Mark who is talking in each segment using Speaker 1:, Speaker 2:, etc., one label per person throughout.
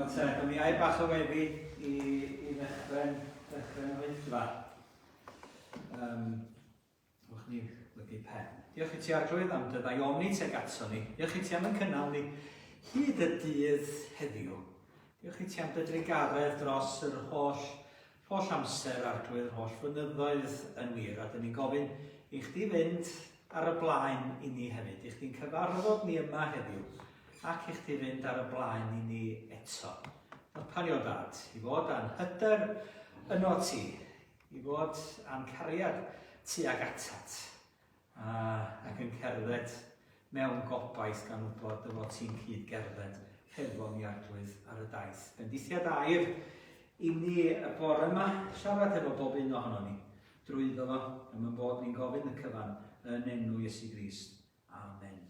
Speaker 1: Gawn ni ai bach o weddi i ddechrau'n wythfa. Wch ni lygu pen. Diolch i ti Arglwydd am dy ddaioni teg ato ni. Diolch i ti am y cynnal ni hyd y dydd heddiw. Diolch i ti am dy drigaredd dros yr holl amser Arglwydd, holl flynyddoedd yn wir. A dyn ni'n gofyn i chdi fynd ar y blaen i ni hefyd. I chdi'n cyfarfod ni yma heddiw. Ac i chdi fynd ar y blaen i ni eto. Pario Dad, i fod a'n hyder yno ti, i fod a'n cariad ti ag atat, ac yn cerdded mewn gobaith gan wybod y fod ti'n cyd gerdded hefo ni Arglwydd ar y daith. Bendithiad air i ni y bore yma siarad efo bob un ohono ni. Drwyddo fo, am y bod ni'n gofyn y cyfan yn enw Iesu Grist. Amen.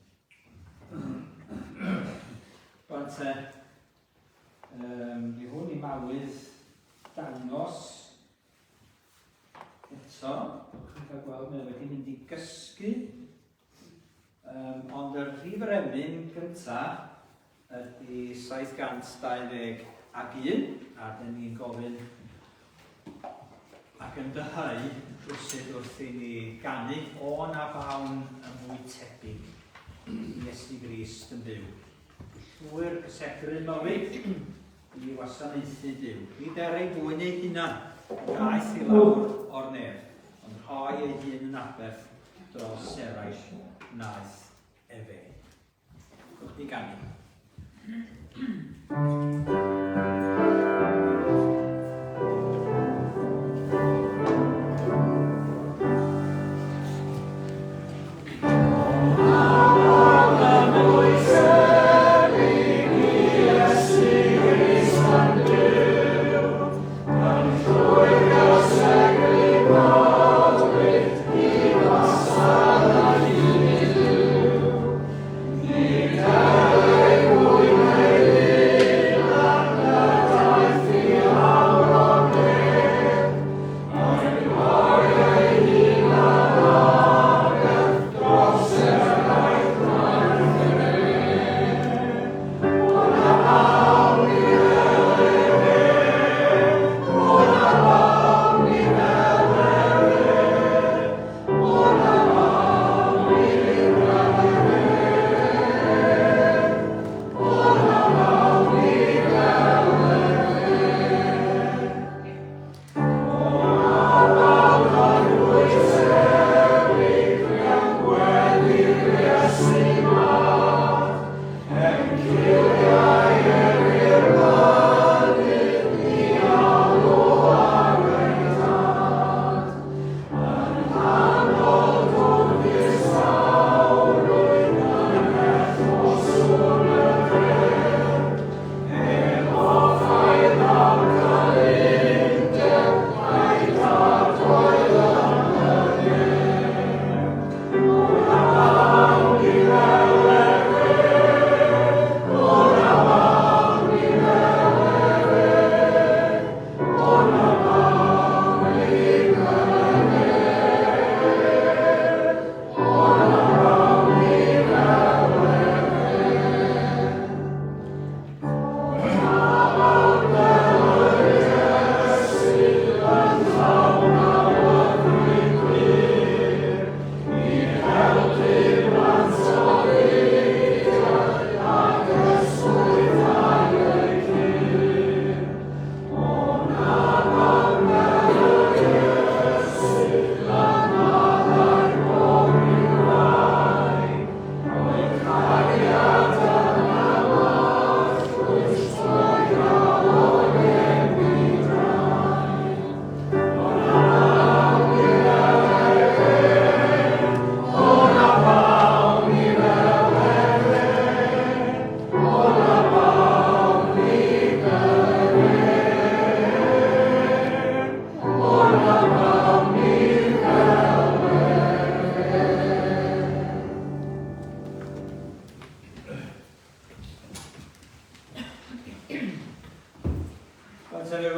Speaker 1: Bant fi hwn i mawydd dangos eto, chi'n cael gweld mae wedi mynd i gysgu, ond y rhif yr emyn gyntaf ydy 721 a dyn ni'n gofyn ac yn dyhau rwysyd wrth i ni ganu o na fawn y mwy tebyg i Iesu Grist yn byw. Llwyr cysegru mywyd i wasanaethu Duw. Nid ei fwyn ei hunan, gaeth i lawr o'r nef, ond rhoi ei hun yn aberth dros eraill naeth efe. Gwch ni ganu.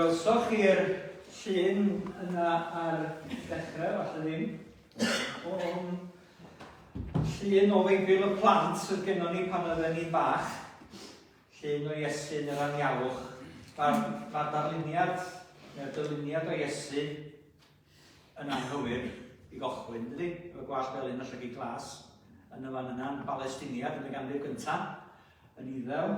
Speaker 1: Welsoch chi'r llun yna ar dechrau, falle ddim, llun o feibl y plant sydd gennym ni pan oedden ni'n bach. llun o Iesu yn yr anialwch. Mae'r darluniad, neu'r dyluniad o Iesu yn anghywir i gochwyn, dydy? Efo gwallt felyn o llygu glas yn y fan yna'n Balestiniad yn y ganrif gyntaf, yn Iddew.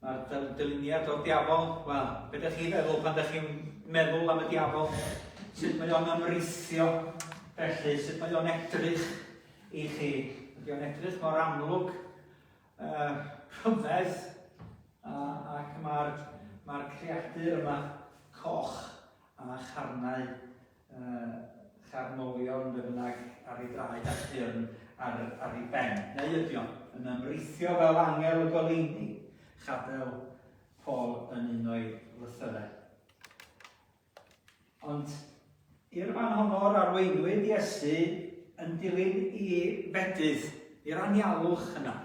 Speaker 1: Mae'r dyluniad o'r diafol, wel, beth ydych chi'n feddwl pan ydych chi'n meddwl am y diafol? Sut mae o'n ymrithio, felly, sut mae o'n edrych i chi? Ydy o'n edrych mor amlwg, rhyfedd, ac mae'r creadur yma coch a charnau charnolion bynnag ar ei draed a chyrn ar ei ben. Neu ydy o'n yn ymrithio fel angel y goleuni, chadael Paul yn un o'i lythyrau. Ond i'r fan honno'r arweinwyr Iesu yn dilyn i fedydd, i'r anialwch yna.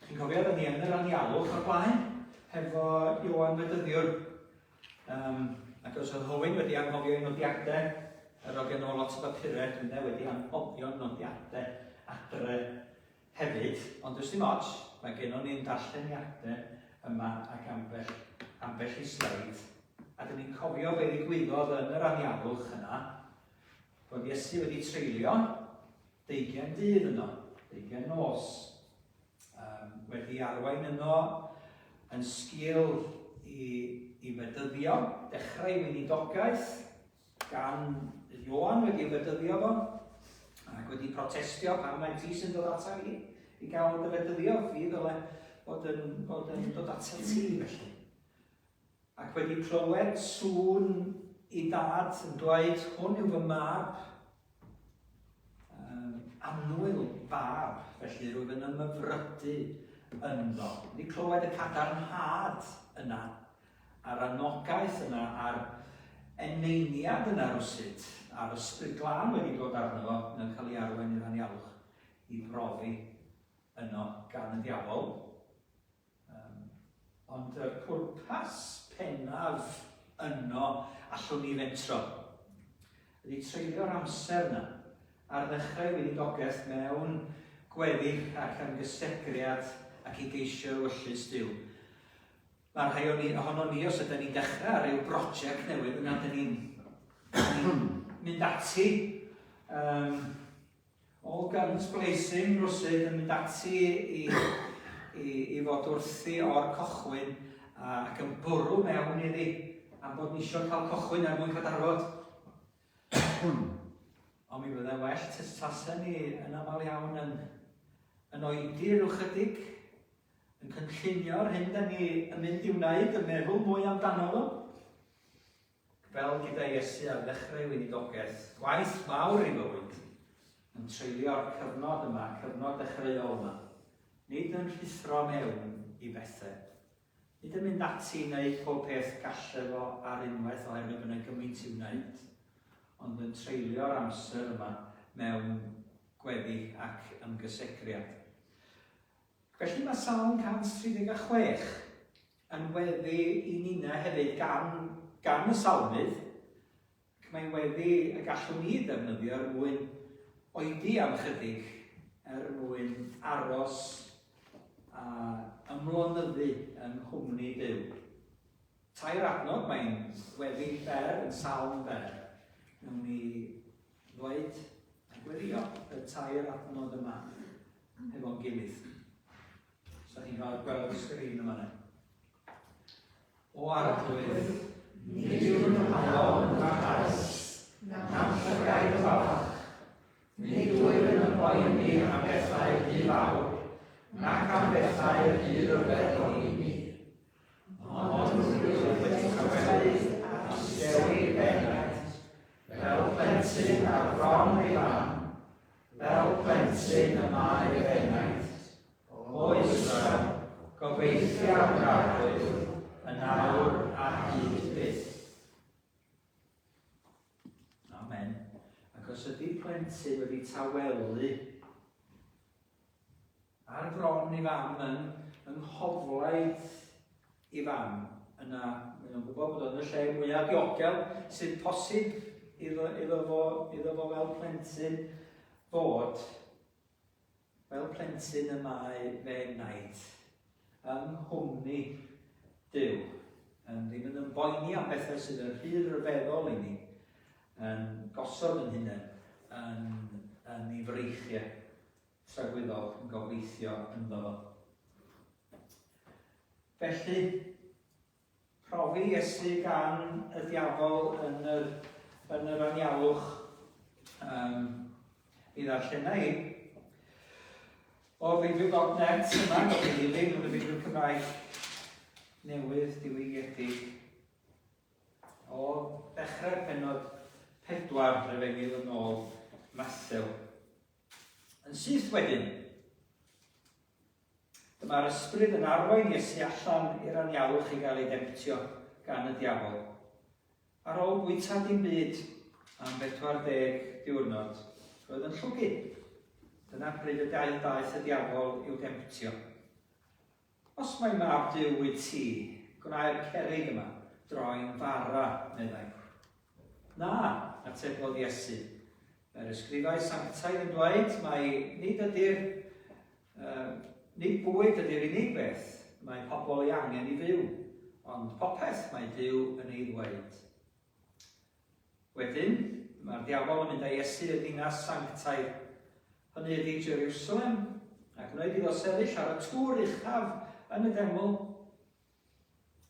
Speaker 1: Chi'n cofio da ni yn yr anialwch o'r blaen, hefo Ioan Fedyddiwr. Ac os oedd Hywyn wedi anghofio ei nodiadau, yr ogen o lot o bapurau, dwi'n wedi anghofio nodiadau adre hefyd. Ond ys dim ots, mae gennym ni'n darlleniadau yma ac ambell i sleid. A dyn ni'n cofio be ddigwyddodd yn yr anialwch yna, bod Iesu wedi treulio 20 dydd yno, 20 nos. Wedi arwain yno yn sgil i fedyddio, dechrau weinidogaeth, gan Ioan wedi fedyddio fo, ac wedi protestio pan mae ti sy'n dod ata i gael y fedyddio, fi ddyle bod yn dod ata ti felly. Ac wedi clywed sŵn i dad yn dweud, hwn yw fy mab, annwyl fab, felly rwyf yn ymyfrydu ynddo. Wedi clywed y cadarnhad yna, a'r anogaeth yna, a'r eneiniad yna rwsyd, a'r ysbryd glân wedi dod arno fo yn cael ei arwain i'r anialwch i brofi yno gan y diafol. Ond y pwrpas pennaf yno allwn ni fentro. Ydy treulio'r amser yna ar ddechrau weinidogaeth mewn gweddi ac ymgysegriad ac i geisio wyllus Duw. Mae rhai ohono ni os ydym ni'n dechrau ar ryw brosiect newydd yna ydym ni'n mynd ati all guns blazing rwsyd yn mynd ati i fod wrthi o'r cochwyn ac yn bwrw mewn iddi am bod ni eisiau cael cochwyn er mwyn cadarfod. Ond mi fyddai well tasau ni yn aml iawn yn oedi rhyw chydig, yn cynllunio'r hyn da ni yn mynd i wneud, yn meddwl mwy amdano fo. Fel gyda Iesu ar ddechrau weinidogaeth, gwaith mawr i fywyd, yn treulio'r cyfnod yma, cyfnod dechreuol yma. Nid yn rhithro mewn i bethau. Nid yn mynd ati i wneud pob peth gallai fo ar unwaith oherwydd yn ei gymaint i wneud, ond yn treulio'r amser yma mewn gweddi ac ymgysegriad. Felly mae Salm 136 yn weddi i nina hefyd gan y salmydd, ac mae'n weddi y gallwn ni ddefnyddio er mwyn oedi am chydig, er mwyn aros a ymlonyddu yn hwmni Duw. Tair adnod, mae'n weddi ber yn salm ber. Nawn ni ddweud a gwirio y tair adnod yma efo'n gilydd. So ni'n cael gweld y sgrin yma yna. O arglwydd, nid yw'n halon yn parhaus, na'n llygaid o fach, nid yw'n yn boeni am bethau di fawr, nac am bethau y byd o'r feddwl i mi. Ond yw'n wedi cyfeirdd a stewi bennaeth, fel plentyn ar fron ei fan, fel plentyn y mae y bennaeth. O Israel, gobeithio am arglwydd, yn awr a hyd byth. Amen. Ac os ydy plentyn wedi tawelu ar fron i fam yn hoflaid i fam, yna mae'n gwybod bod o'n y lle mwyaf diogel sydd posib iddo fo fel plentyn fod fel plentyn y mae fe wnaid. yng nghwmni Duw. Ddim yn ymboeni am bethau sydd yn rhy ryfeddol i ni, yn gosod yn hunain, yn ei freichiau tragwyddol yn gobeithio ynddo fo. Felly, profi Iesu gan y diafol yn yr anialwch i ddarllenau hi. O feidrwydd.net yma, gofyn i ddilyn yn y feidrwydd Cymraeg newydd diwygiedig. O dechrau'r pennod 4 rhywegydd yn ôl Mathew. Yn syth wedyn, dyma'r ysbryd yn arwain Iesu allan i'r anialwch i gael ei demptio gan y diafol. Ar ôl bwyta dim byd am 40 diwrnod, roedd yn llwgu. Dyna pryd y daeth y diafol i'w demptio. Os mae mab Duw wyt ti, gwnae'r cerrig yma droi'n fara, meddai. Na, atebodd Iesu. Mae'r ysgrifau sanctaidd yn dweud mai nid bwyd ydy'r unig beth mae pobl ei angen i fyw, ond popeth mae Duw yn ei ddweud. Wedyn, mae'r diafol yn mynd â Iesu i'r ddinas sanctaidd, hynny ydy Jerusalem, ac wneud iddo sefyll ar y tŵr uchaf yn y deml.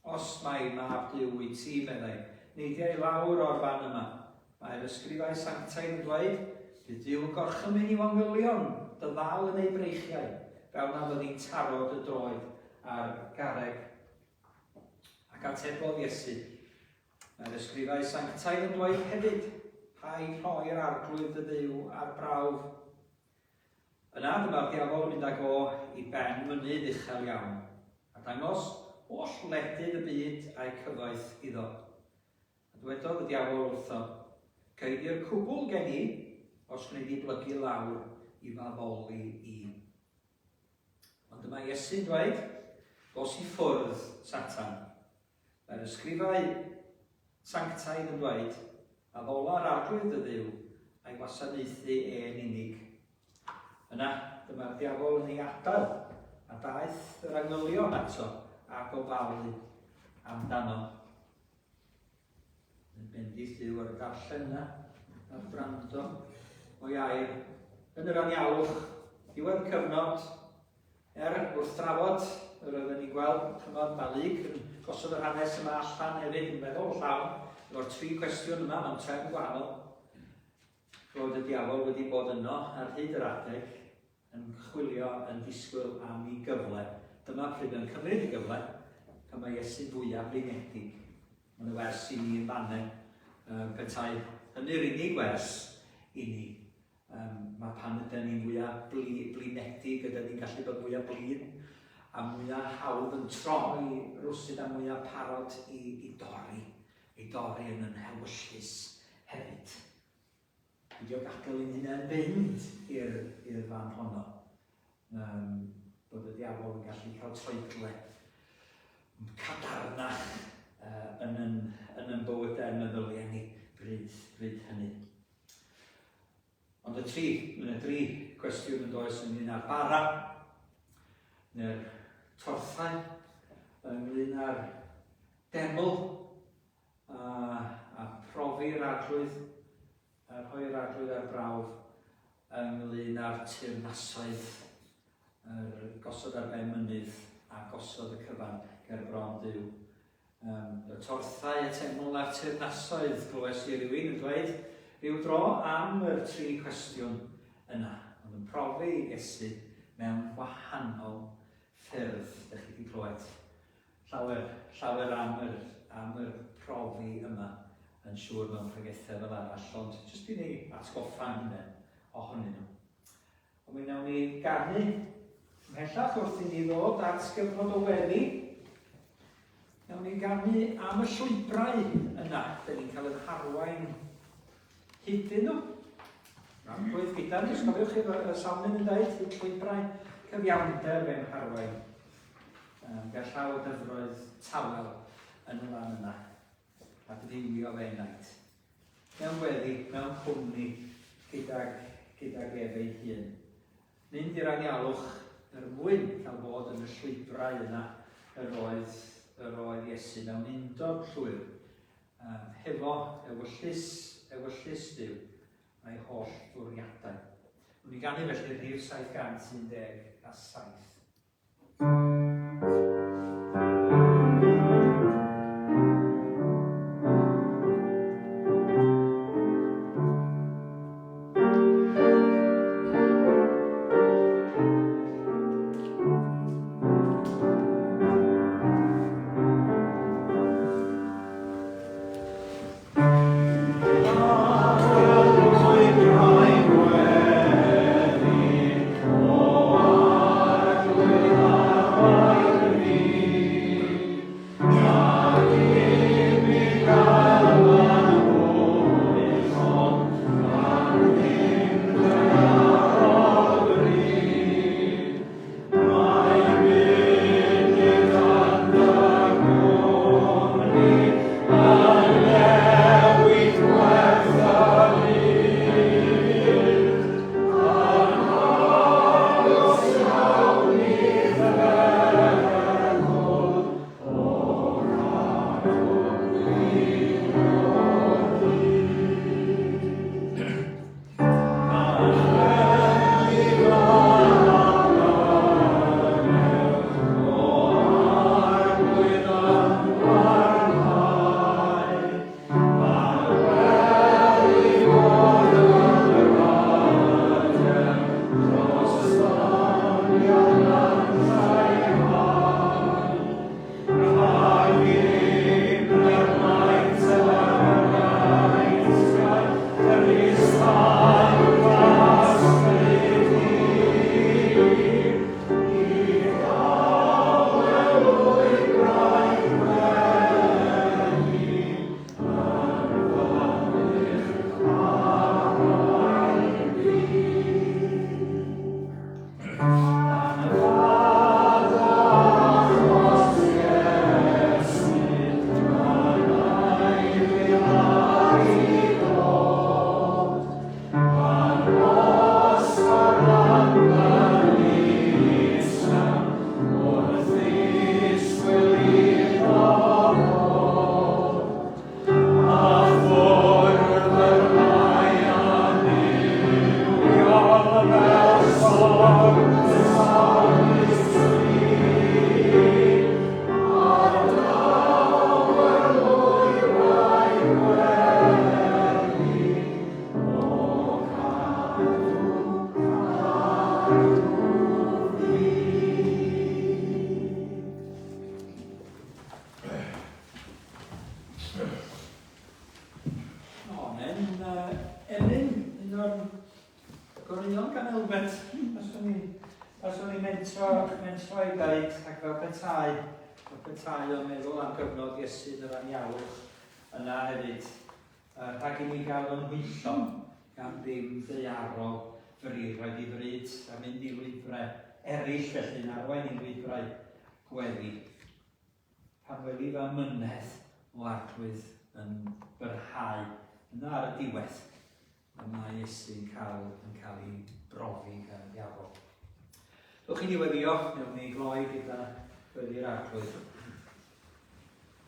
Speaker 1: Os mae mab Duw wyt ti, meddai, neidio i lawr o'r fan yma. Mae'r ysgrifau sanctaidd yn dweud, bydd Duw gorchymyn i wangylion, dy ddal yn ei breichiau, fel na fydd hi'n tarod y droed a'r garreg. Ac atebodd Iesu. Mae'r ysgrifau sanctaidd yn dweud hefyd, paid rhoi'r arglwydd y Dduw ar brawf. Yna dyma'r diafol yn mynd ag o i ben mynydd uchel iawn, a dangos oll wledydd y byd a'i cyfoeth iddo. A dwedodd y diafol wrtho, ceidir cwbl gen i os gwneud i blygu lawr i faddoli i. Ond dyma Iesu'n dweud, dos i ffwrdd Satan. Mae'r ysgrifau sanctaidd yn dweud, a ddola'r arglwydd y Dduw a'i wasanaethu e'n unig. Yna, dyma'r diafol yn ei adael, a daeth yr angylion ato a gofalu amdano. Yn bendith Duw ar y darllen yna, a'r brando o iair. Yn yr anialwch, diwedd cyfnod, wrth drafod, yr oedden ni'n gweld, chymod, Malig yn gosod yr hanes yma allan hefyd yn meddwl llawn, efo'r 3 cwestiwn yma mewn term gwahanol. Roedd y diafol wedi bod yno ar hyd yr adeg, yn chwilio, yn disgwyl am ei gyfle. Dyma pryd yn cymryd ei gyfle, pan mae Iesu'n fwyaf blinedig. Mae'n y wers i ni yn fanau, petai hynny'r unig wers i ni. Mae pan ydyn ni'n fwyaf blinedig, ydyn ni'n gallu bod fwyaf blin, a mwyaf hawdd yn troi rwsyd a mwyaf parod i dorri yn hewyllus hefyd. Fyddio gadael i'n hynna'n fynd i'r fan honno. Bod y diafol yn gallu cael troedle cadarnach yn yn bywydau meddyliau ni bryd hynny. Ond y 3 cwestiwn yn does ynglyn â'r bara, neu'r torthau, ynglyn â'r deml, a profi'r arglwydd, a rhoi'r arglwydd ar brawf, ynglyn â'r teyrnasoedd, gosod ar ben mynydd a gosod y cyfan ger bron Duw. Y torthau, y teml a'r teyrnasoedd, glywes i rywun yn dweud, ryw dro am yr 3 cwestiwn yna, ond yn profi Iesu mewn wahanol ffyrdd, ydych chi wedi clywed. Llawer am yr profi yma yn siŵr mewn pregethau fel arall, ond jyst i ni atgoffa hynny ohonyn nhw. Ond mi wnawn ni ganu ymhellach wrth i ni ddod at gyfnod o weddi. Wnawn ni ganu am y lwybrau yna, da ni'n cael yn harwain hydyn nhw. Rhanbwydd gyda ni, os cofiwch chi y salmyn yn dweud, lwybrau cyfiawnder fe'n harwain. Gael llaw o dyfroedd tawel yn y fan yna, a ddiwio fe naid. Mewn gweddi, mewn cwmni gydag ef ei hun. Mynd i'r anialwch mwyn cael bod yn y lwybrau yna yr oedd Iesu mewn undod llwyr hefo ewyllus Duw a'i holl fwriadau. Wni ganu felly rhif 717. Mentro i gaid ac fel petai o'n meddwl am gyfnod Iesu yn yr anialwch yna hefyd rhag i ni gael yn hwyllo gan ddim ddeiarol fri roedd i fryd a mynd i lwybrau eraill felly yn arwain i lwybrau gweddi pan wedi fel mynedd o arglwydd yn byrhau yna ar y diwedd a mae Iesu'n cael ei brofi gan diafol. Dwch chi ni weddio, mewn ni gloi gyda gweddi'r arglwydd.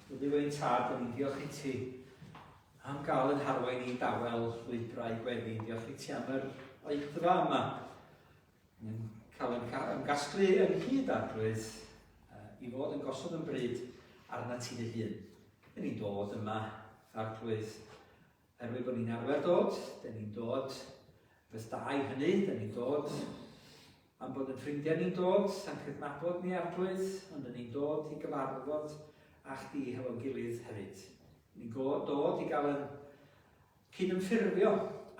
Speaker 1: Wedi wein tad, o'n i'n diolch i ti am gael yn harwain i dawel lwybrau gweddi. Diolch i ti am yr oedfa yma. Yn cael yn gasglu yn hyd arglwydd i fod yn gosod yn bryd arna ti dy hun. Dyn ni'n dod yma arglwydd erwydd bod ni'n arfer dod. Dyn ni'n dod fes da i hynny. Dyn ni'n dod am bod yn ffrindiau ni'n dod, am cydnabod ni arglwydd, ond ni'n dod i gyfarfod a chdi hefo'n gilydd hefyd. Ni'n dod i gael yn cydymffurfio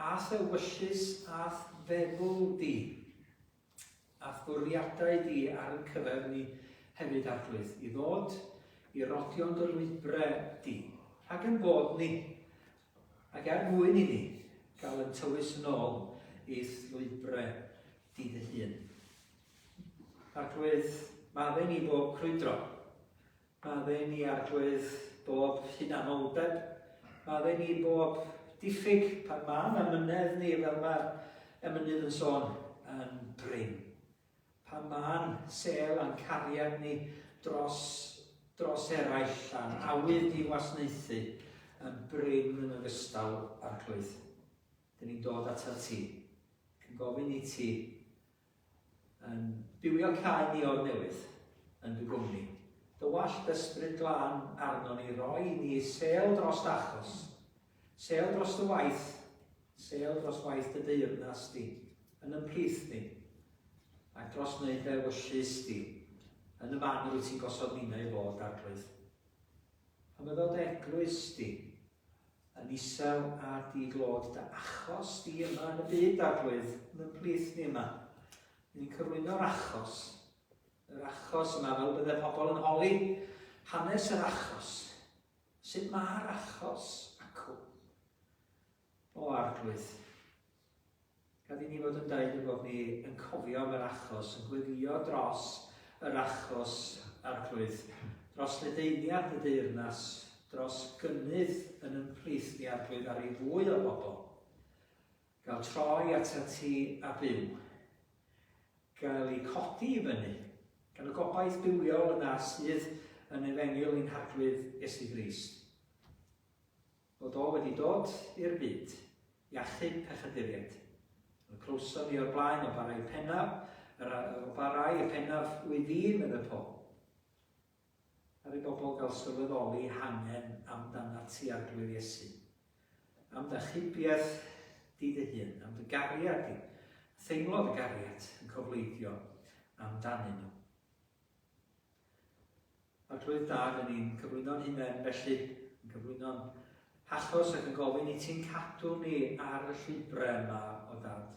Speaker 1: ath ewyllus ath feddwl di, ath bwriadau di ar y cyfer ni hefyd arglwydd. I ddod i rodion dy lwybrau di, rhag yn bod ni, ac er mwyn i ni, gael yn tywys yn ôl i'th lwybrau di dy hun. Arglwydd, madde ni bob crwydro. Madde ni arglwydd bob hunanoldeb. Madde ni bob diffyg pan mae'n ymynedd ni fel mae'r ymynydd yn sôn yn brin. pan mae'n sel a'n cariad ni dros eraill a'n awydd i wasanaethu yn bryn yn ogystal â'r clwydd. Dyn ni'n dod at ti, yn gofyn i ti yn bywio cael ni o'r newydd yn dy gwmni. Dy wallt ysbryd glân arno ni roi ni sel dros achos, sel dros dy waith, sel dros waith dy deyrnas di, yn ymplith ni, ac dros wneud ewyllus di, yn y man wyt ti'n gosod ni'n ei fod ar clwydd. Pan byddod eglwys di, yn isel a di glod dy achos di yma yn y byd ar clwydd, yn ymplith ni yma. Ni'n cyflwyno'r achos. Yr achos yma fel bydde pobl yn holi hanes yr achos. Sut mae'r achos acw o arglwydd? Gad i ni fod yn dweud bod ni yn cofio yr achos, yn gweddio dros yr achos arglwydd, dros ledeiniad y deyrnas, dros gynnydd yn ymplith ni arglwydd ar ei fwy o bobl. Gael troi at ti a byw. Gael ei codi i fyny. Gael y gobaith bywiol yna sydd yn efengyl i'n harglwydd Iesu Grist. Bod o wedi dod i'r byd i achub pechaduriaid. Yn clwso ni o'r blaen o barai pennaf, o barai y pennaf wyddyn yn y po. Ar ei bobl gael sylweddoli hangen amdana ti arglwydd Iesu. Am dy chybiaeth di dy hun, am dy gariad di. Theimlo'r gariad yn cofleidio amdanyn nhw. Arglwydd dad yn ni'n cyflwyno'n hunain felly, yn cyflwyno'n hachos ac yn gofyn i ti'n cadw ni ar y lwybrau yma o dad.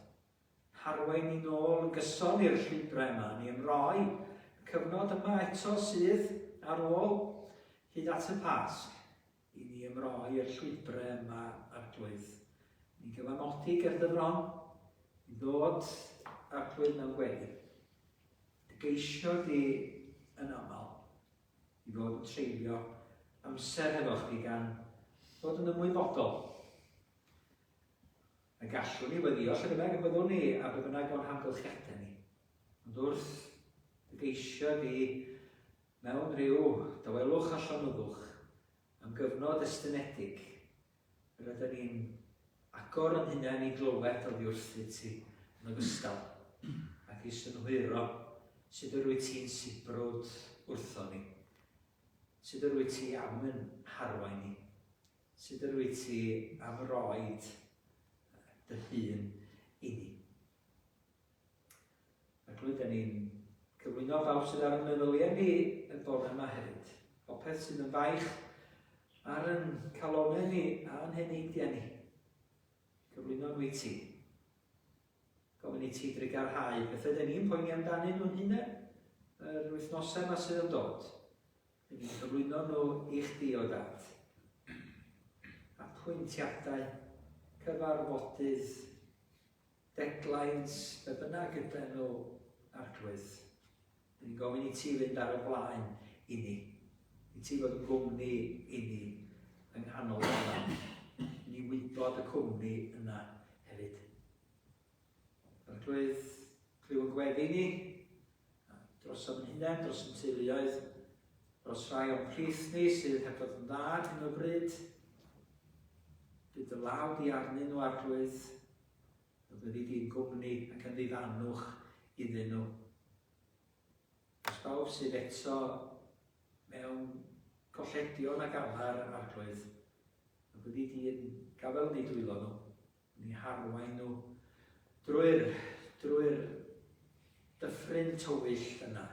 Speaker 1: Harwain ni nôl yn gyson i'r lwybrau yma, ni ymroi y cyfnod yma eto sydd ar ôl hyd at y Pasg i ni ymroi i'r lwybrau yma arglwydd. Ni'n gyfanodi gerdyfron, i ddod ar clwydd mewn gweddi. Dy geisio di yn aml i fod yn treulio amser efo chdi gan fod yn ymwybodol. A gallwn ni weddio lle bynnag y byddwn ni a be bynnag o'n hamgylchiadau ni. Ond wrth dy geisio di mewn rhyw dawelwch a llonyddwch am gyfnod estynedig rydyn ni'n agor yn hunain i glywed o ddiwrthu ti yn ogystal ac i synhwyro sut yr wyt ti'n sibrwd wrtho ni, sut yr wyt ti am yn harwain ni, sut yr wyt ti am roed dy hun i ni. Ac rydyn ni'n cyflwyno bawb sydd ar y meddyliau ni y bore yma hefyd. Popeth sydd yn faich ar yn calonau ni a'n heneidiau ni. Cyflwyno nhw i ti. Gofyn i ti drigarhau beth ydyn ni'n poeni amdanu nhw'n hunain yr wythnosau yma sydd yn dod. Dyn ni'n cyflwyno nhw i chdi o dad. A pwyntiadau, cyfarfodydd, deadlines, be bynnag ydyn nhw arglwydd. Dyn ni'n gofyn i ti fynd ar y blaen i ni. I ti fod yn gwmni i ni yng nghanol yma. Ni wybod y cwmni yna hefyd. Arglwydd clyw yn gweddi ni, dros o'n hunain, dros yn teuluoedd, dros rai o'n plith ni sydd heb fod yn dda ar hyn o bryd. Bydd y law di arnyn nhw arglwydd, a byddi di'n gwmni ac yn ddifanwch iddyn nhw. Os bawb sydd eto mewn colledion ag amar arglwydd, a byddi di'n gafel ni dwylo nhw, ni harwain nhw drwy'r dyffryn tywyll yna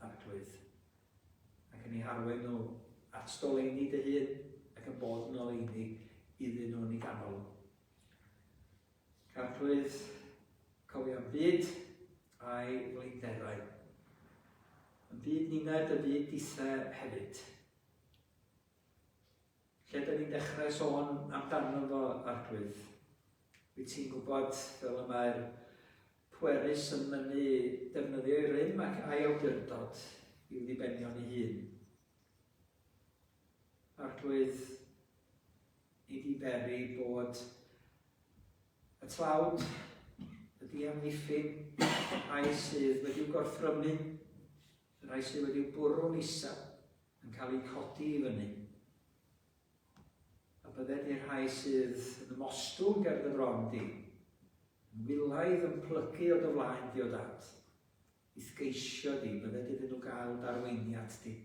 Speaker 1: arglwydd. Ac yn ei harwain nhw at doleini dy hun ac yn bod yn oleini iddyn nhw'n ei ganol. Arglwydd, cofio am byd a'i flaenderau. Yn byd nined y byd dithau hefyd. Lle da ni'n dechrau sôn amdano fo arglwydd. Wyt ti'n gwybod fel y mae'r pwerus yn mynnu defnyddio ei rym ac a'i awdurdod i'w ddibenion ei hun. Arglwydd i diberi bod y tlawd, y wedi amddiffyn rhai sydd wedi'w gorthrymu, rhai sydd wedi'w bwrw'n isa yn cael eu codi i fyny. A bydde di'r rhai sydd yn ymostwng ger dy fron di, yn wilaidd yn plygu o dy flaen di o dad, ithgeisio di, bydde di nhw gael darweiniad di,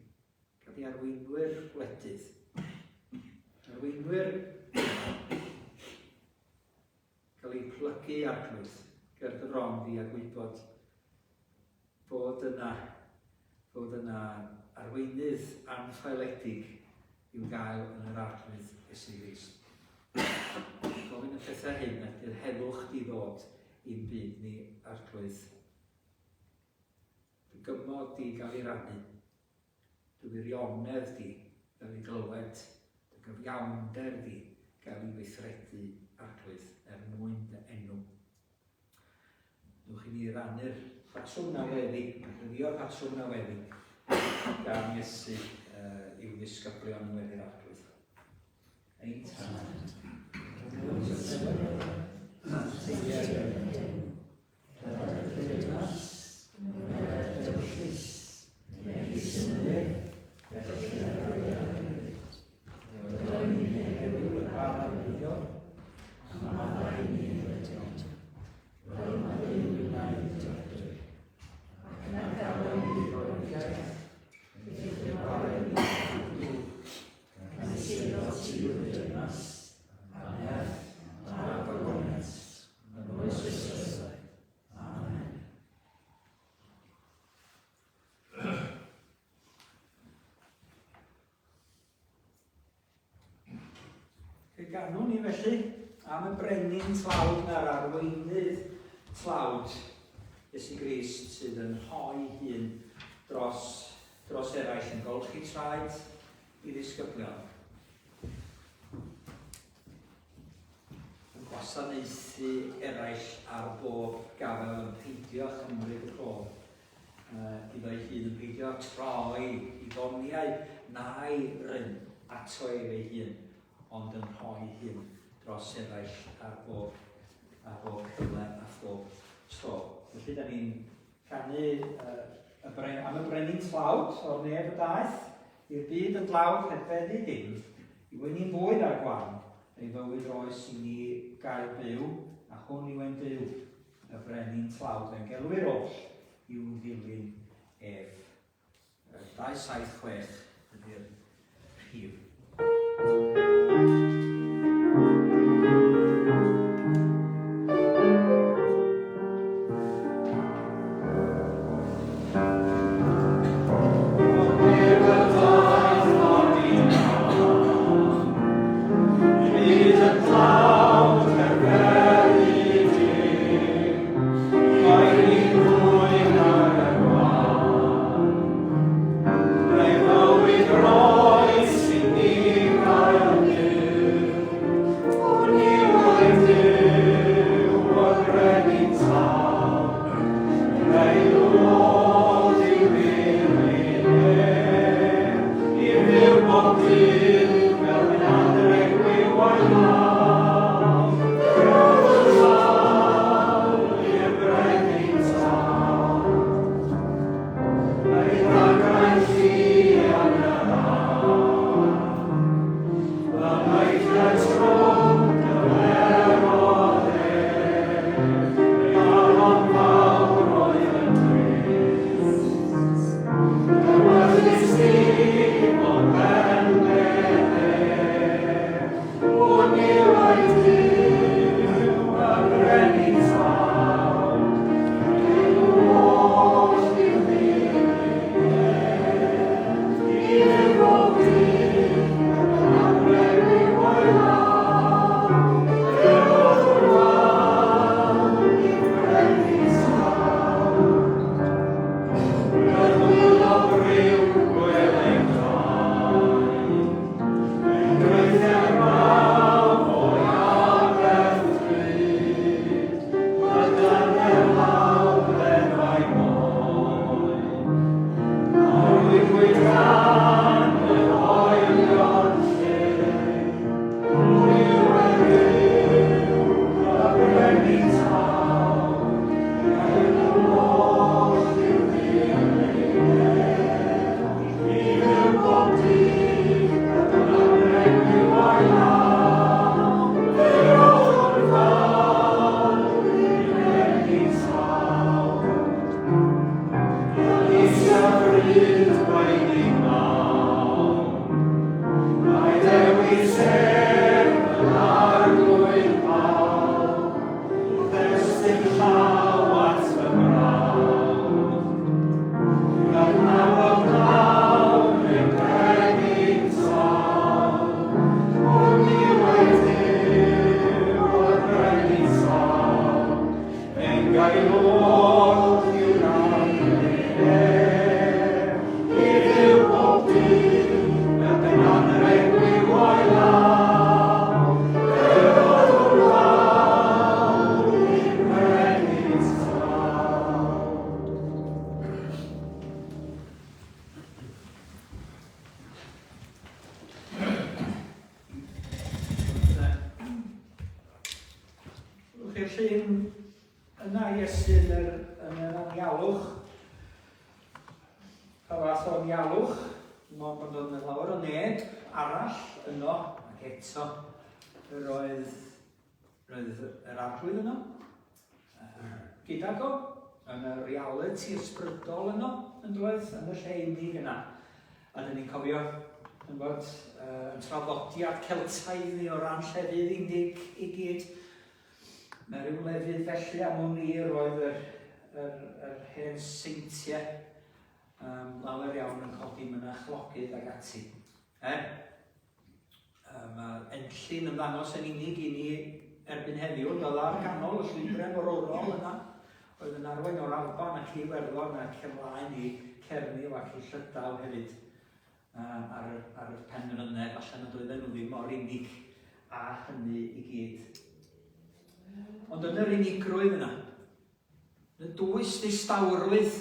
Speaker 1: cael di arweinwyr gwledydd, arweinwyr cael eu plygu arglwydd ger dy fron di a gwybod bod yna arweinydd anffaeledig i'w gael yn yr arglwydd Iesu Grist. Gofyn y pethau hyn ydy'r heddwch di ddod i'n byd ni arglwydd. Dy gymod di gael ei rannu, dy wirionedd di gael ei glywed, dy gyfiawnder di gael ei weithredu arglwydd mwyn dy enw. Newch i ni rannu'r patrwm na weddi, ryddio'r patrwm na weddi, gan Iesu i'w ddisgyblion yn weddi'r arglwydd. Ein ganwn ni felly am y brenin tlawd na'r arweinydd tlawd Iesu Grist sydd yn hoi hun dros eraill yn golchi traed i ddisgyblion. Yn gwasanaethu eraill ar bob gafel yn peidio chymryd y clodd. Iddo ei hun yn peidio troi i ddoniau nai ryn ato ei hun, ond yn rhoi hyn dros eraill ar bob cyfle a phob tro. Felly, da ni'n canu am y brenin tlawd o'r neb y daeth, i'r byd yn dlawd hedfeddu hyn, i wyni'n bwyd ar gwan, ei fywyd oes i ni gael byw, a hwn i wen byw, y brenin tlawd, yn gelwyr oll i'w ddilyn ef. 276 ydy'r rhif.
Speaker 2: Roll.
Speaker 1: Felly llun yna Iesu yn yr anialwch. Pa fath o anialwch. Mae'n bod yn lawer o neb arall yno, ac eto roedd yr arglwydd yno. Gyda go, yn y reality ysbrydol yno, yn dweud, yn y lle unig yna. A dyn ni'n cofio, yn bod, yn traddodiad Celtaidd ni o ran llefydd unig i gyd. Mae rhyw lefydd felly am ni roedd yr hen seintiau lawer iawn yn codi myna chlogydd ag ati. Mae enllyn yn ddangos yn unig i ni erbyn heddiw, oedd ar ganol y lwybrau gororol yna. Oedd yn arwain o'r Alban ac i Iwerddon ac ymlaen i Cernyw ac i Llydaw hefyd ar y penrynau, allan nad oedden nhw ddim mor unig a hynny i gyd. Ond yn yr unigrwydd yna, y dwys distawrwydd,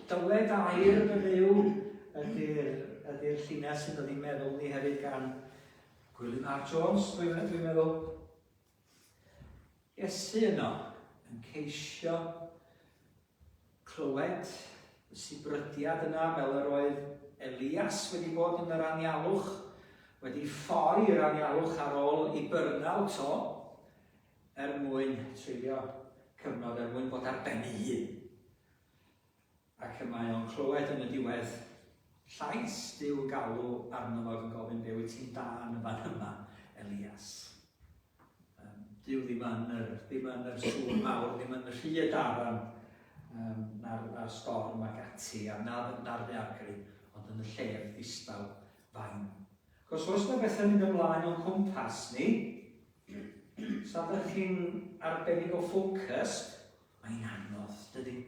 Speaker 1: dywed air y fyw ydy'r llinell sydd o'n i'n meddwl ni hefyd gan Gwilym Ar Jones, dwi'n meddwl. Iesu yno yn ceisio clywed y sibrydiad yna fel yr oedd Elias wedi bod yn yr anialwch, wedi ffori'r anialwch ar ôl i burnout o, mwyn treulio cyfnod mwyn bod ar ben ei hun. Ac mae o'n clywed yn y diwedd llais Duw galw arno fo yn gofyn be wyt ti'n da yn y fan yma, Elias. Duw ddim yn yr sŵn mawr, ddim yn y rhyd aran na'r storm ag ati a na'r ddeargri, ond yn y llef ddistaw fain. Cos os yna bethau mynd ymlaen o'n cwmpas ni, sa ydych chi'n arbennig o ffocus, mae'n anodd, dydy?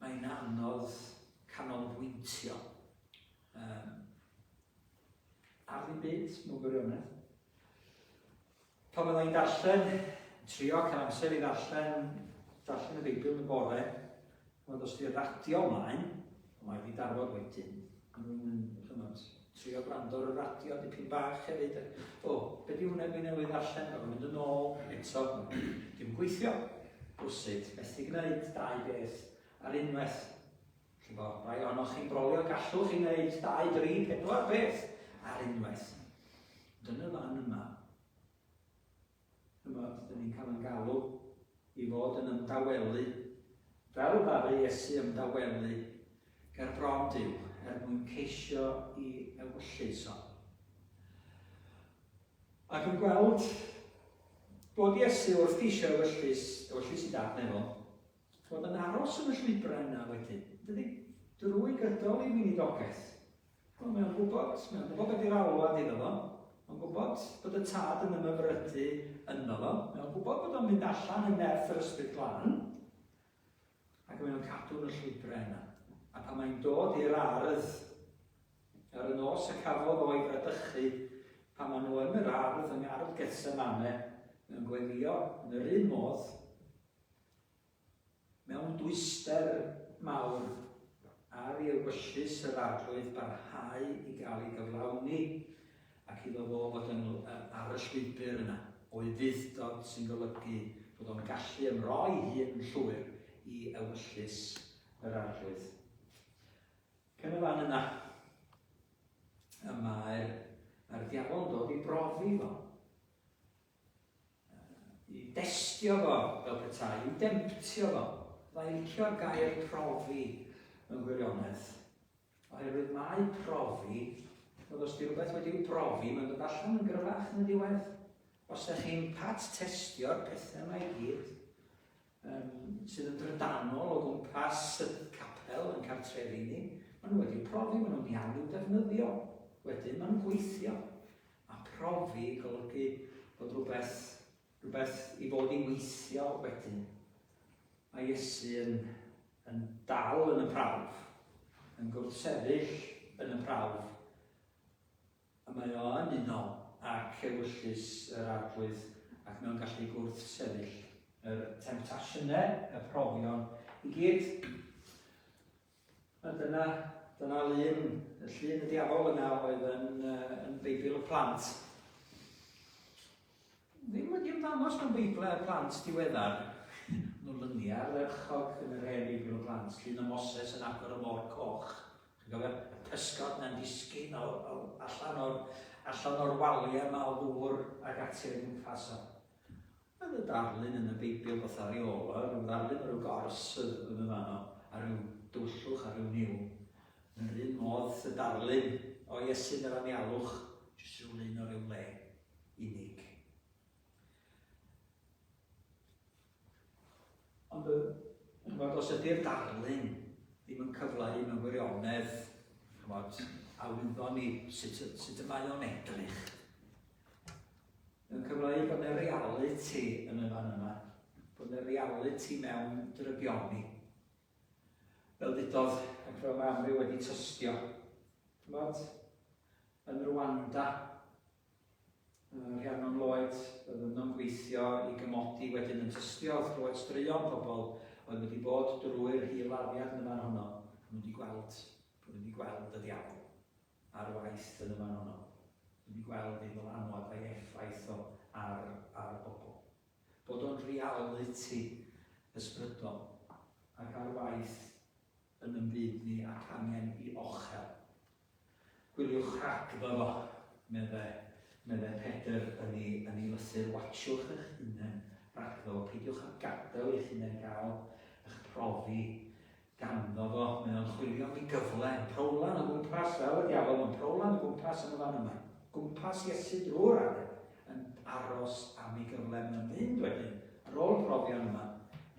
Speaker 1: Mae'n anodd canolbwyntio. Ar ddim byd, mewn gwirionedd. Pan byddai'n darllen, trio cael amser i darllen y Beibl yn y bore, ond os di'r radio ymlaen, mae'n wedi darfod wedyn. Mae'n trio gwrando ar y radio dipyn bach hefyd. Be di hwnna dwi'n newydd darllen? Mae'n mynd yn ôl, eto, dim gweithio. Bwysig, methu gwneud dau beth ar unwaith. Rai ohonoch chi'n brolio gallwch chi wneud 2, 3, 4 beth ar unwaith. Dyna fan yma. Dyn ni'n cael yn galw i fod yn ymdawelu, fel ddaru Iesu ymdawelu ger bron Duw, mwyn ceisio i ewyllus o. Ac yn gweld bod Iesu wrth geisio ewyllus i dad nefo, bod yn aros yn y llwybrau yna wedyn. Dydy drwy gydol i weinidogaeth. Mae'n gwybod beth yw'r alwad iddo fo. Mae'n gwybod bod y tad yn ymyfrydu yno fo. Mae'n gwybod bod o'n mynd allan yn nerth yr ysbryd glân. Ac mae'n cadw yn y llwybrau yna. A pan mae'n dod i'r ardd, ar y nos y cafodd o'i fradychu, pan maen nhw yn yr ardd, yng Ngardd Getsemane, mae'n gweddio yn yr un modd, mewn dwyster mawr ar ei ewyllus yr arglwydd barhau i gael ei gyflawni ac iddo fo fod ar y llwybr yna o'i ufudd-dod sy'n golygu bod o'n gallu ymroi hun yn llwyr i ewyllus yr arglwydd. Cyn y fan yna, mae'r diafol yn dod i brofi fo. I destio fo fel petai, i demptio fo. Mae'n licio'r gair profi mewn gwirionedd. Oherwydd mae profi, oedd os di rhywbeth wedi'i profi, mae'n dod allan yn gryfach yn y diwedd. Os ydych chi'n pat-testio'r pethau yma i gyd, sydd yn drydanol o gwmpas y capel yn cartrefi ni, maen nhw wedi'i profi, maen nhw'n iawn i'w defnyddio. Wedyn maen nhw'n gweithio. A profi golygu bod rhywbeth i fod i weithio wedyn. Mae Iesu yn dal yn y prawf, yn gwrthsefyll yn y prawf. A mae o yn unol ac ewyllus yr arglwydd ac mae'n gallu gwrthsefyll yr temptasiynau, y profion i gyd. A dyna lun, y llun y diafol yna oedd yn Beibl y Plant. Ddim wedi ddangos mewn Beiblau plant diweddar, nhw'n lynu ardderchog yn yr hen Beibl plant, llun y Moses yn agor y môr coch. Chi'n gofio, y pysgod na'n disgyn allan o'r waliau yma o ddŵr ag ati yn gwmpas o. Oedd y darlun yn y Beibl fatha riola, rhyw darlun o ryw gors yn y fanno, a ryw dwllwch a ryw niw. Yn yr un modd y darlun o Iesu yn yr anialwch, jyst ryw lun o ryw le unig. Ond os ydy'r darlun ddim yn cyfleu mewn gwirionedd, a wyddon ni sut y mae o'n edrych. Yn cyfleu bod yna reality yn y fan yma, bod yna reality mewn drygioni. Fel ddudodd ac fel mae Amri wedi tystio. Yn Rwanda, Rhiannon Lloyd oedd yno'n gweithio i gymodi wedyn yn tystio, oedd roed straeon pobl oedd wedi bod drwy'r hil-ariad yn y fan honno. Nhw wedi gweld y diawl ar waith yn y fan honno. Wedi gweld ei ddylanwad a'i effaith ar bobl. Bod o'n reality ysbrydol ac ar waith yn ymwneud ni ac angen i ochel. Gwyliwch rhagddo fo, meddai Pedr yn ei lythyr, watsiwch eich hunain rhagddo, peidiwch â gadael eich hunain gael eich profi ganddo fo. Mae o'n chwilio am ei gyfle, yn prowlan o gwmpas fel y diafol, yn prowlan o gwmpas yn y fan yma. Gwmpas Iesu drwy'r adeg, yn aros am ei gyfle mewn mynd wedyn. Ar ôl profion yma,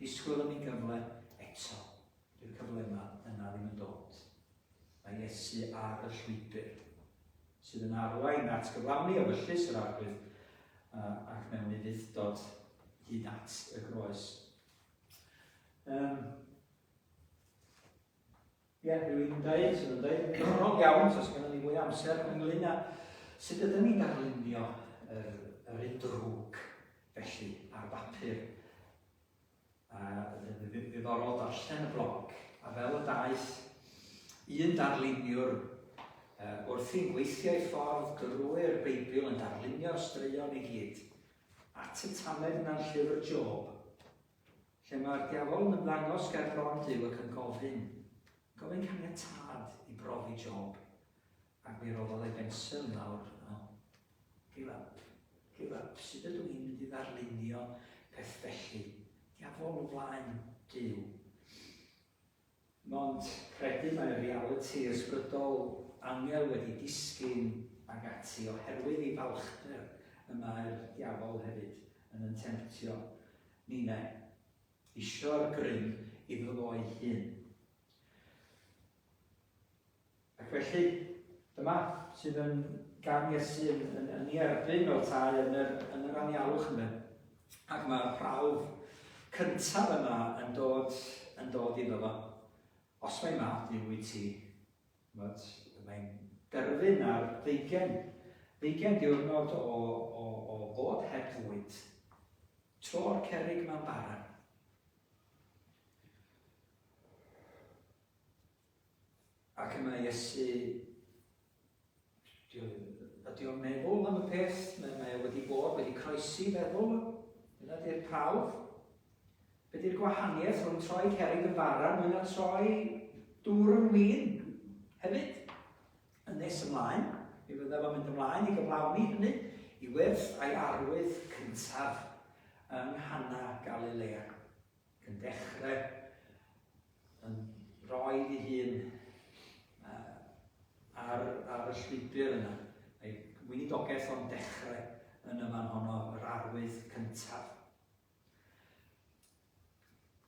Speaker 1: disgwyl am ei gyfle eto. Dy'r cyfle yma yna ddim yn dod. Mae Iesu ar y llwybr, sydd yn arwain at gyflawni o fyllus yr arglwydd ac mewn i ufudd-dod hyd at y groes. Rwy'n dweud, sy'n dweud, yn ddiddorol iawn, os gynnu ni fwy amser ynglyn â sut ydym ni'n darlunio yr un drwg felly ar bapur. Ddiddorol darllen y blog, a fel y daeth un darluniwr wrth i'n gweithio ei ffordd drwy'r Beibl yn darlunio'r straeon i gyd at y tamed yna'n llyfr Job, lle mae'r diafol yn ymddangos ger bron Duw ac yn gofyn caniatad i brofi Job, ac mi roddodd ei bensel nawr. Give up, sut ydw i'n mynd i ddarlunio peth felly? Diafol o flaen Duw. Mond credu mae'r reality ysbrydol aniel wedi disgyn ag ati oherwydd ei falchder y mae'r diafol hefyd yn temptio ninne isio'r grym iddo fo ei hun. Ac felly, dyma sydd yn gan Iesu yn ei erbyn fel tai yn yr anialwch yma. Ac mae'r prawf cyntaf yma yn dod iddo fo. Os mae Mathew i ti, mae'n derfyn ar 20 diwrnod o fod heb fwyd, tro'r cerrig mewn bara. Ac yma Iesu, ydy o'n meddwl am y peth, mae wedi croesi feddwl, yna di'r prawf. Be di'r gwahaniaeth rhwng troi cerrig yn bara, mwyn a troi dŵr yn win hefyd. Yn nes ymlaen, mi fydda fo'n mynd ymlaen i gyflawni hynny, i wyrth a'i arwydd cyntaf yng Nghana Galilea. Yn dechrau yn rhoi ei hun ar y llwybr yna. Ei weinidogaeth o'n dechrau yn y fan honno, yr arwydd cyntaf.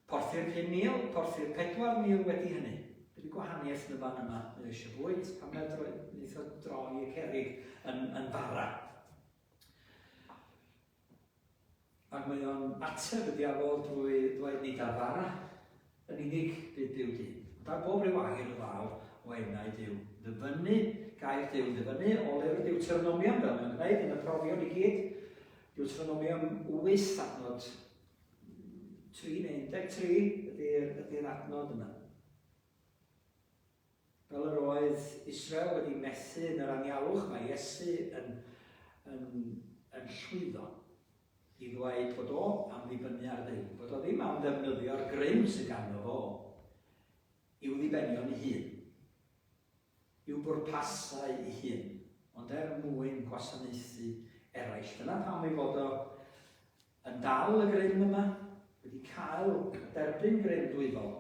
Speaker 1: Porthu'r 5,000, porthu'r 4,000 wedi hynny. Dydy gwahaniaeth yn y fan yma, mae eisiau bwyd, pan wnaeth o droi y cerrig yn fara. Ac mae o'n ateb y diafol drwy ddweud nid ar fara, yn unig bydd Duw dyn. Da bob ryw air y law o enau Duw. Ddyfynu, gair Duw, ddyfynu o lyfr Deuteronomium, fel mae'n gwneud yn y profion i gyd. Deuteronomium 8 adnod 3:13 ydy'r adnod yna. Fel yr oedd Israel wedi methu yn yr anialwch, mae Iesu yn llwyddo i ddweud bod o am ddibynnu ar Dduw, bod o ddim am ddefnyddio'r grym sydd ganddo fo i'w ddibenion ei hun, i'w bwrpasau ei hun, ond mwyn gwasanaethu eraill. Dyna pam ei fod o yn dal y grym yma, wedi cael derbyn grym dwyfol,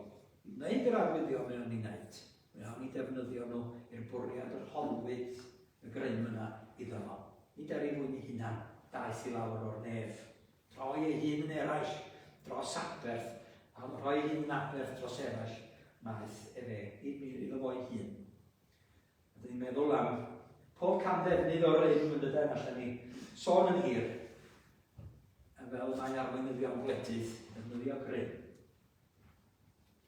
Speaker 1: i wneud yr arwyddion mewn i wneud. Mae o'n ei defnyddio nhw i'r bwriad yr honwydd y grym yna iddo fo. Nid er ei fwyn ei hunan, daeth i lawr o'r nef. Troi ei hun yn eraill dros aberth, a rhoi ei hun yn aberth dros eraill, maeth iddo fo ei hun. Ydyn ni'n meddwl am pob camddefnydd o'r rym yn dydyn allan ni sôn yn hir, a fel mae arweinyddion gwledydd defnyddio grym.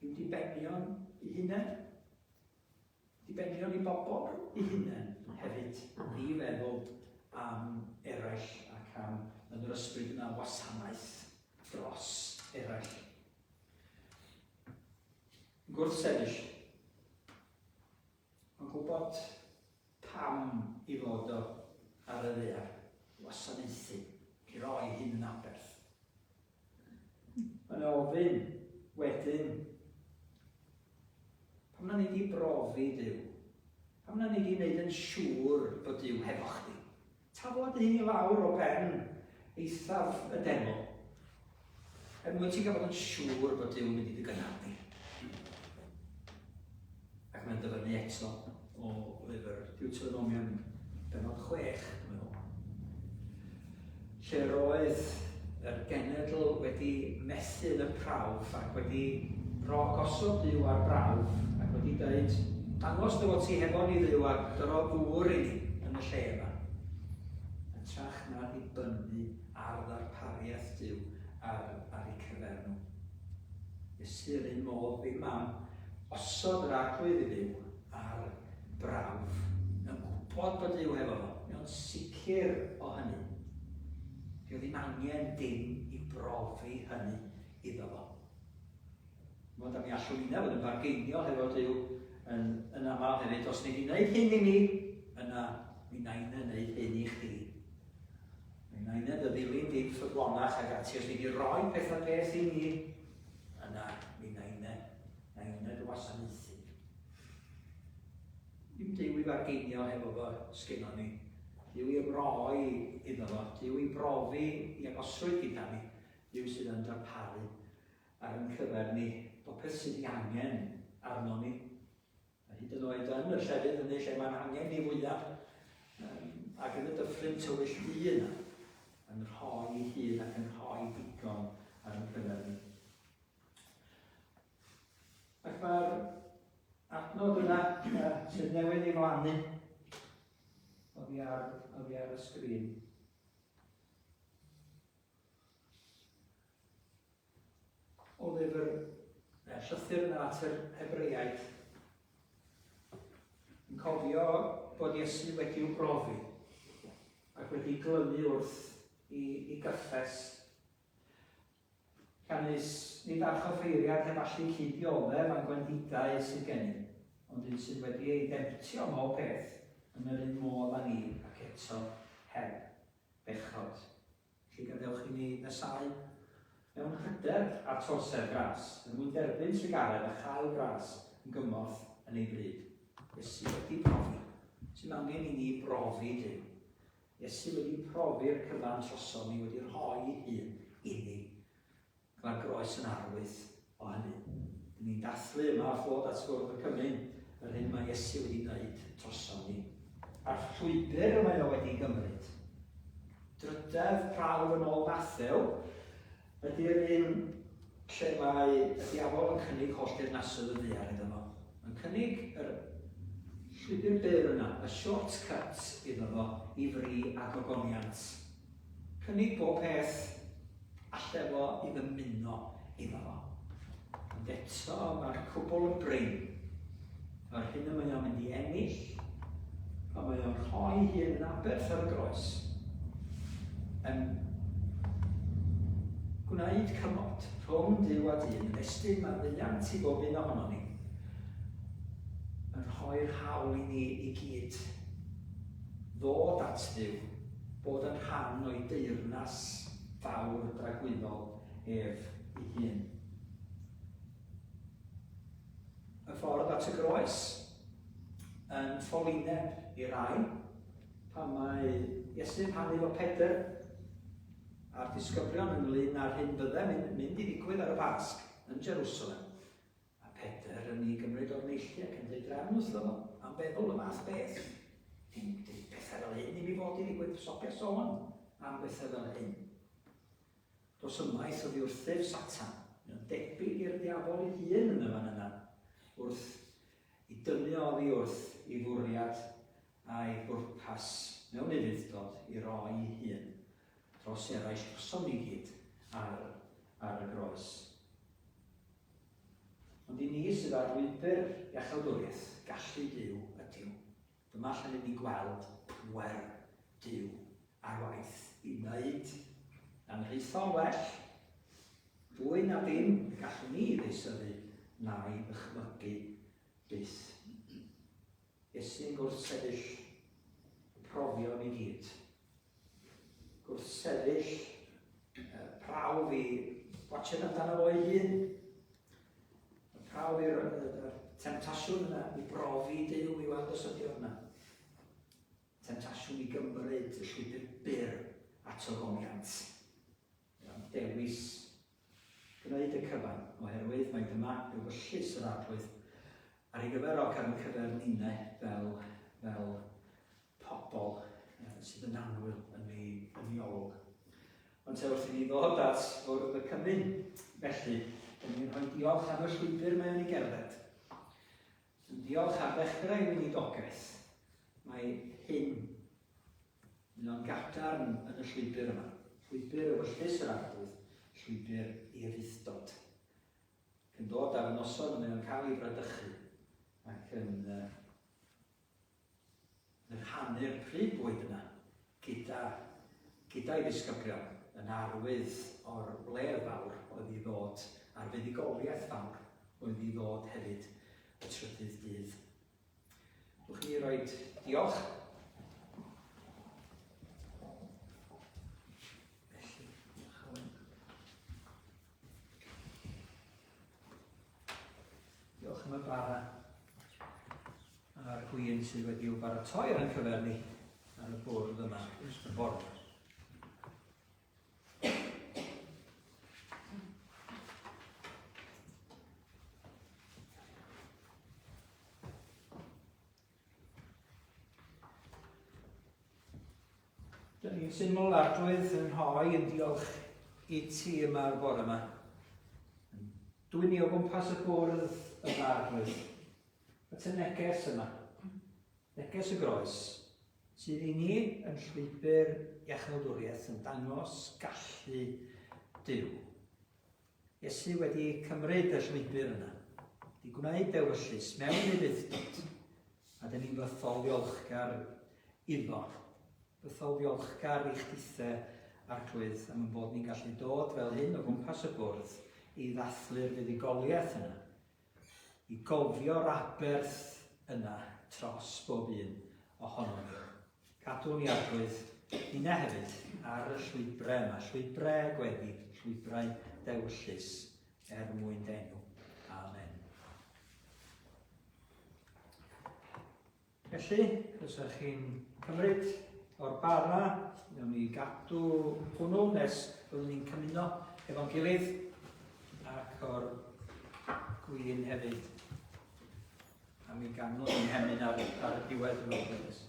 Speaker 1: Yw dibenion ei hunain? Dibenion i bobl ei hunain hefyd i feddwl am eraill ac am yn yr ysbryd yna wasanaeth dros eraill. Yn gwrthsefyll, mae'n gwybod pam i fod o ar y ddaear, wasanaethu, i roi hyn yn aberth. Mae'n ofyn wedyn, pam na ni wedi brofi Duw, pam na ni wedi gwneud yn siŵr bod Duw hefo chdi. Tafod hyn i lawr o ben eithaf y deml. Mwyn ti'n gael bod yn siŵr bod Duw'n mynd i dy gynnal ni. Ac mae'n dyfynu eto o lyfr Deuteronomion benod 6, dwi'n meddwl. Lle roedd yr genedl wedi methu yn y prawf ac wedi gosod Duw ar brawf ac wedi dweud, dangos dy fod ti hefo ni Dduw ac dyro ddŵr i ni yn y lle yma. Yn trach na dibynnu ar ddarpariaeth Duw ar eu cyfer nhw. Iesu'r un modd ddim am osod yr arglwydd i Dduw ar brawf. Yn gwybod bod Duw hefo fo. Mae'n sicr o hynny. Dio ddim angen dim i brofi hynny iddo fo. Mod am i allwn ni fod yn bargeinio hefo Duw yn aml hefyd. Os ni wedi gwneud hyn i ni, yna mi nain yn gwneud hyn i chdi. Mi nain yn ddilyn dim ffyddlonach ag ati. Os ni wedi rhoi pethau beth i ni, yna mi nain yn dy wasanaethu. Dim Duw i bargeinio hefo fo sgynno ni. Duw i roi iddo fo. Duw i brofi i agosrwydd gyda ni. Duw sydd yn darparu ar yn cyfer ni. Bopeth sydd i angen arno ni. A hyd yn oed yn y llefydd yna lle mae'n angen ni fwyaf. Ac yn y dyffryn tywyll di yna. Yn rhoi hyn ac yn rhoi digon ar yn cyfer ni. Ac mae'r adnod yna sydd newydd i flannu. Oddi ar y sgrin. O lyfr llythyr yna at yr Hebreaid yn cofio bod Iesu wedi i'w brofi ac wedi glynu wrth i gyffes. Glenys nid archoffeiriad heb allu cydioddef am gwendidau sydd gennym, ond un sydd wedi ei ddemptio am o peth yn yr un modd â ni ac eto heb bechod. Felly gadewch i ni nesau mewn hyder at orsedd gras, yn mwyn derbyn sigaredd a chael gras yn gymorth yn ei bryd. Iesu wedi profi. Sy'n angen i ni brofi Duw. Iesu wedi profi'r cyfan troson ni wedi rhoi hun i ni. Mae'r groes yn arwydd o hynny. Dyn ni'n dathlu yma a ffod at gwrdd y cymyn yr hyn mae Iesu wedi gwneud troson ni. A'r llwybr y mae o wedi gymryd. Drydedd prawf yn ôl Mathew ydy'r un lle mae y diafol yn cynnig holl dirnasodd y ddaear iddo fo. Yn cynnig yr llwybr byr yna, y shortcut iddo fo i fri a gogoniant. Cynnig bob peth alle fo i ddymuno iddo fo. Ond eto mae'r cwbl yn brin. Mae'r hyn y mae o'n mynd i ennill, a mae o'n rhoi hun yn aberth ar y groes. Yn gwneud cymod rhwng Duw a dyn, yn estyn maddeuant i bob un ohono ni. Yn rhoi'r hawl i ni i gyd ddod at Duw, bod yn rhan o'i deyrnas fawr dragwyddol ef ei hun. Y ffordd at y groes yn ffolineb i rai, pan mae Iesu'n rhannu efo Pedr a'r disgyblion ynglyn â'r hyn byddai mynd i ddigwydd ar y Pasg yn Jerusalem. A Pedr yn ei gymryd o'r neilltu ac yn dweud rhan wrtho fo am feddwl y math beth. Dim bethau fel hyn i mi fod i ddigwydd sopia sôn am bethau fel hyn. Dos ymaith o ddiwrthyf Satan, yn debyg i'r diafol ei hun yn y fan yna, wrth i dynnu oddi wrth i fwriad a'i bwrpas mewn ufudd-dod i roi ei hun dros eraill person i gyd ar y groes. Ond i ni sydd ar lwybr iachawdwriaeth, gallu Duw ydyw. Dyma allan ni gweld pwer Duw ar waith i wneud anrheithol well. Fwy na ddim gallwn ni ddeisyfu na'i ddychmygu byth. Iesu'n gwrthsefyll profion i gyd. Gwrthsefyll prawf i watchen amdano fo ei hun. Prawf i'r temtasiwn yna i brofi Duw i weld os ydi hwnna. Temtasiwn i gymryd y llwybr byr at ogoniant. Dewis gwneud y cyfan oherwydd mae dyma yw fyllus yr arglwydd ar ei gyfer o cael cyferninau fel pobl sydd yn anwyl yn ei olwg. Ond wrth i ni ddod at fwrdd y cymyn, felly, dyn ni'n rhoi diolch am y llwybr mewn i gerdded. Yn diolch am ddechrau weinidogaeth. Mae hyn yn o'n gadarn yn y llwybr yma. Llwybr y fyllus yr arglwydd, llwybr i ufudd-dod. Yn dod ar y noson yn mynd cael ei fradychu ac yn rhannu'r pryd bwyd yna gyda'i ddisgyblion yn arwydd o'r blef fawr oedd i ddod a'r fuddugoliaeth fawr oedd i ddod hefyd y trydydd dydd. Dwch ni roi diolch. Diolch am y bara a'r gwyn sydd wedi i'w baratoi ar yn cyfernu ar y bwrdd yma y bore. Dyna ni'n syml arglwydd yn rhoi yn diolch i ti yma'r bore yma. Dwi'n ni o gwmpas y bwrdd yma arglwydd. At y neges yma, neges y groes, sydd i ni yn llwybr iachawdwriaeth yn dangos gallu Duw. Iesu wedi cymryd y llwybr yna, wedi gwneud dewyllus mewn ufudd-dod, a dyn ni'n fythol ddiolchgar iddo. Bythol ddiolchgar i chdithau arglwydd am yn bod ni'n gallu dod fel hyn o gwmpas y bwrdd i ddathlu'r fuddugoliaeth yna, i gofio'r aberth yna tros bob un ohono ni. Cadw ni arglwydd yna hefyd ar y llwybrau yma, llwybrau gweddi, llwybrau dewyllus mwyn denw. Amen. Felly, ysach chi'n cymryd o'r bara, newn ni gadw hwnnw nes byddwn ni'n cymuno efo'n gilydd ac o'r gwyn hefyd. A mi ganol ni'n hemyn ar y diwedd yn ôl Glenys.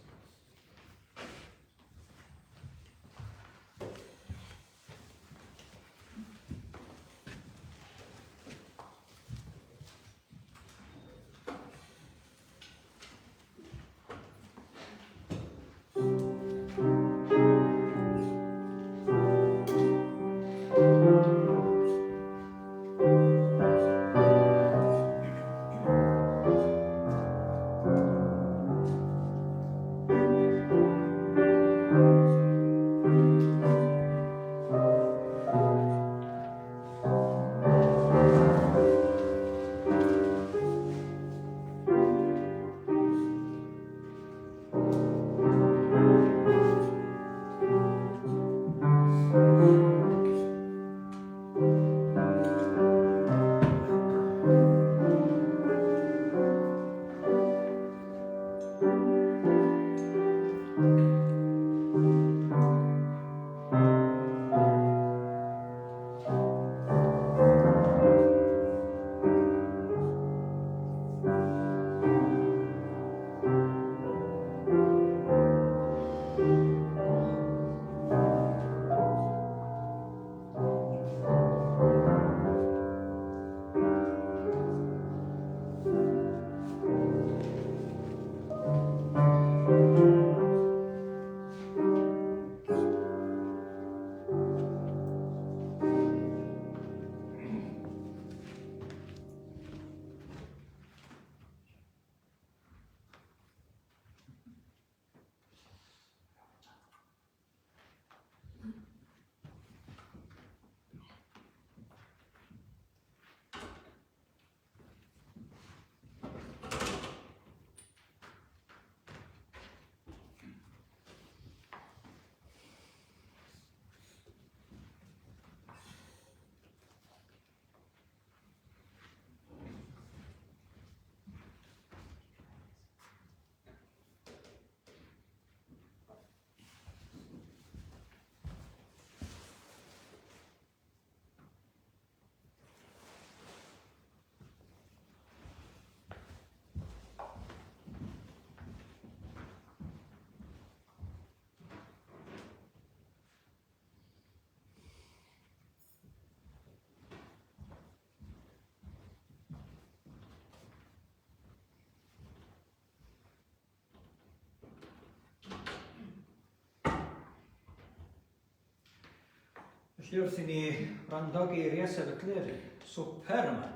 Speaker 1: Felly wrth i ni wrando geiriau sefydlu'r swper yma.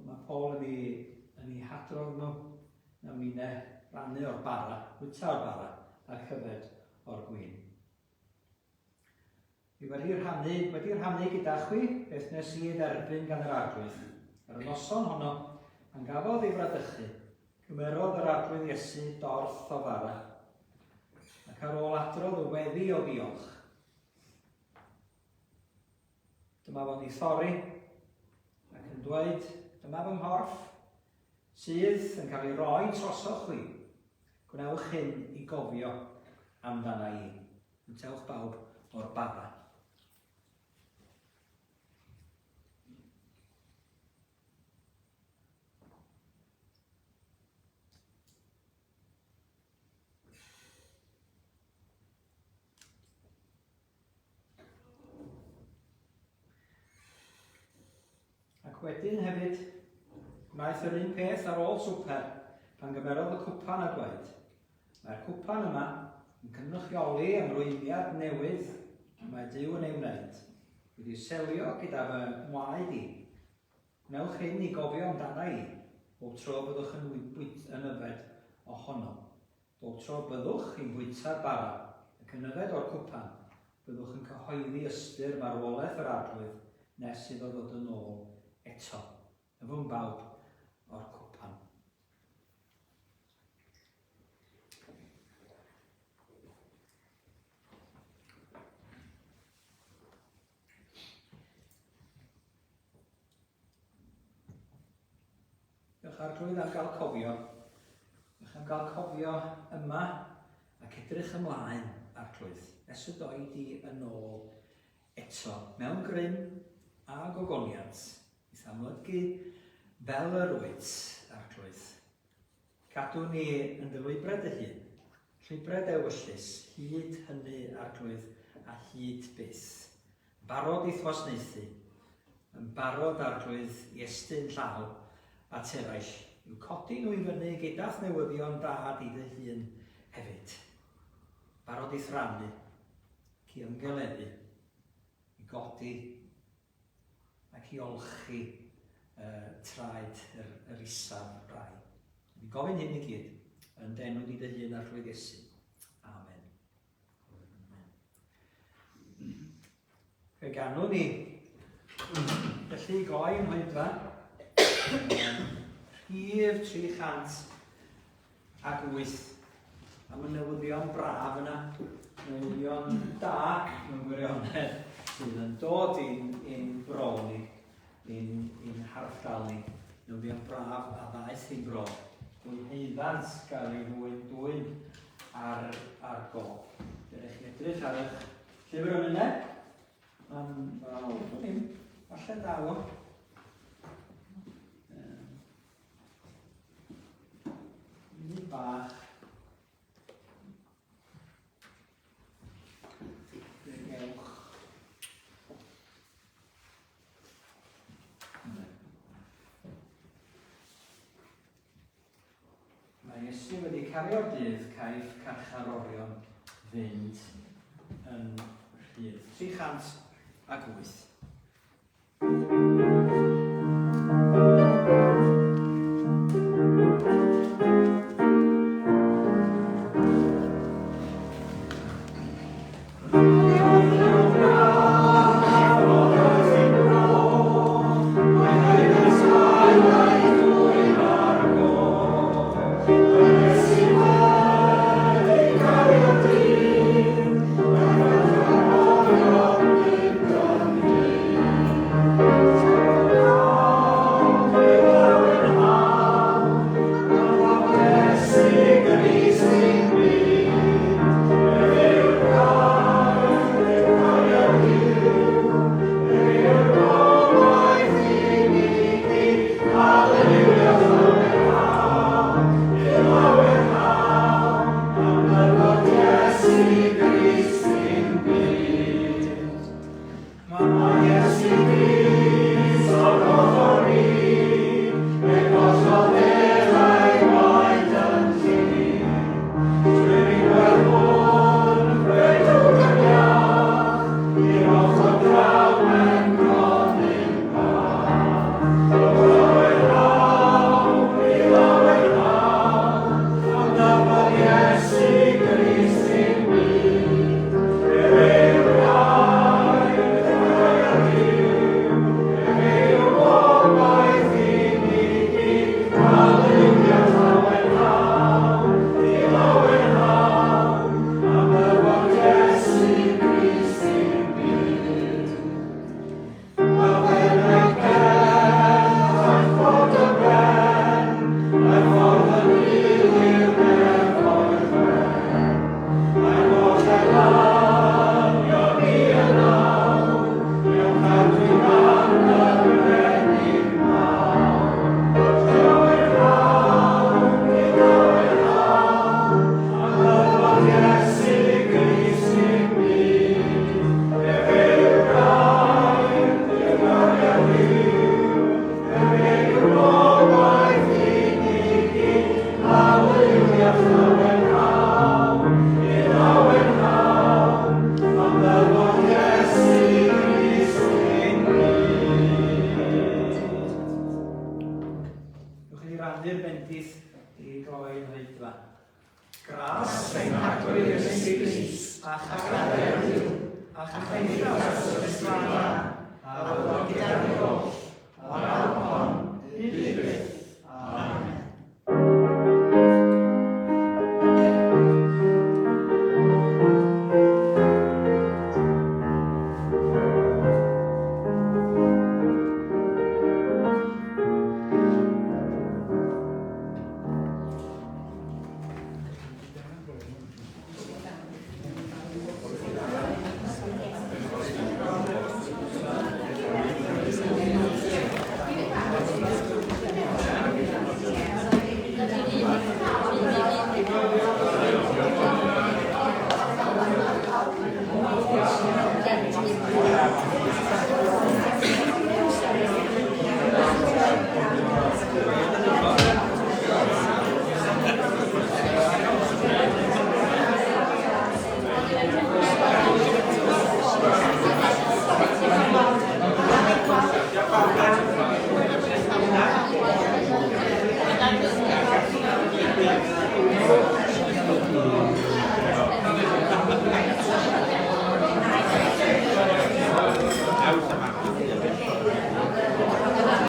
Speaker 1: Mae Paul yn ei hadrodd nhw na minau rannu o'r bara, wyta o'r bara a chyfed o'r gwyn. Wedi rhannu gyda chwi beth nes i dderbyn gan yr arglwydd. Ar y noson honno, pan gafodd ei fradychu, cymerodd yr arglwydd Iesu dorth o fara, ac ar ôl adrodd y weddi o ddiolch. Dyma fo'n ei thorri, ac yn dweud, dyma fy nghorff, sydd yn cael ei roi trosoch chwi. Gwnewch hyn i gofio amdana i. Mwtewch bawb o'r bara. Wedyn hefyd, wnaeth yr un peth ar ôl swper pan gymerodd y cwpan a dweud. Mae'r cwpan yma yn cynrychioli ymrwymiad newydd mae Duw yn ei wneud. Wedi selio gyda fy ngwaed i. Wnewch hyn i gofio amdana i, bob tro byddwch yn yfed ohono. Bob tro byddwch chi'n bwyta'r bara ac yn yfed o'r cwpan, byddwch yn cyhoeddi ystyr marwolaeth yr arglwydd nes iddo ddod yn ôl eto, yfwn bawb o'r cwpan. Diolch arglwydd am gael cofio. Diolch am gael cofio yma ac edrych ymlaen arglwydd. Nes y doed i yn ôl eto, mewn grym a gogoniant. I amlygu fel yr wyt arglwydd. Cadw ni yn dy lwybrau dy hun, lwybrau dewyllus, hyd hynny arglwydd a hyd byth. Barod i thwasnaethu, yn barod arglwydd i estyn llaw a teraill, i'w codi nhw i fyny gyda'r newyddion dad i dy hun hefyd. Barod i thrannu, i ymgeleddu, i godi ac i olchi traed yr isaf rai. Ni gofyn hyn i gyd yn denw di dy hun ar llwyd Iesu. Amen. Fe ganwn ni felly goi yn hoedfa rhif 308 am y newyddion braf yna, newyddion da mewn gwirionedd sydd yn dod i'n bro ni, i'n harfdal ni, newyddion braf a ddaeth i'n bro. Dwi'n heiddans gael ei dwyn ar go. Dyrech chi edrych ar eich llyfr ymwyneb. Dwi'n falle daw o. Ni bach. Mae Iesu wedi cario'r dydd caiff carcharorion fynd yn rhydd. 308.
Speaker 2: Amen. bellach.